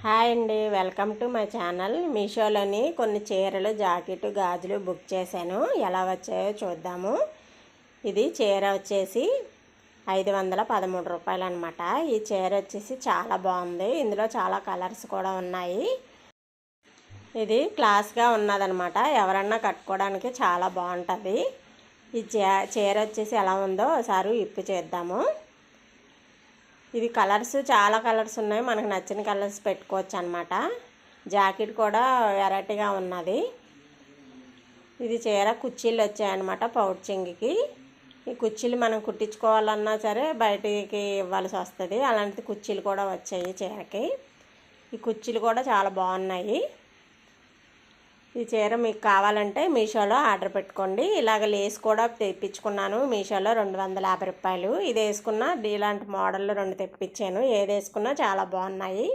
Hi అండి, welcome to my channel. మీషోలోని కొన్ని చీరలు, జాకెట్, గాజులు బుక్ చేశాను. ఎలా వచ్చాయో చూద్దాము. ఇది చీర వచ్చేసి 513 రూపాయలు అనమాట. ఈ చీర వచ్చేసి చాలా బాగుంది. ఇందులో చాలా కలర్స్ కూడా ఉన్నాయి. ఇది క్లాస్గా ఉన్నదనమాట. ఎవరన్నా కట్టుకోవడానికి చాలా బాగుంటుంది. ఈ చీర వచ్చేసి ఎలా ఉందో ఒకసారి ఇప్పు చేద్దాము. ఇది కలర్స్ చాలా కలర్స్ ఉన్నాయి. మనకు నచ్చిన కలర్స్ పెట్టుకోవచ్చు అనమాట. జాకెట్ కూడా వెరైటీగా ఉన్నది. ఇది చీర కుర్చీలు వచ్చాయన్నమాట పౌచింగ్కి. ఈ కుర్చీలు మనం కుట్టించుకోవాలన్నా సరే బయటికి ఇవ్వాల్సి వస్తుంది. అలాంటి కుర్చీలు కూడా వచ్చాయి చీరకి. ఈ కుర్చీలు కూడా చాలా బాగున్నాయి. ఈ చీర మీకు కావాలంటే మీషోలో ఆర్డర్ పెట్టుకోండి. ఇలాగ లేస్ కూడా తెప్పించుకున్నాను మీషోలో 250 రూపాయలు. ఇది వేసుకున్న ఇలాంటి మోడల్లో 2 తెప్పించాను. ఏది వేసుకున్నా చాలా బాగున్నాయి.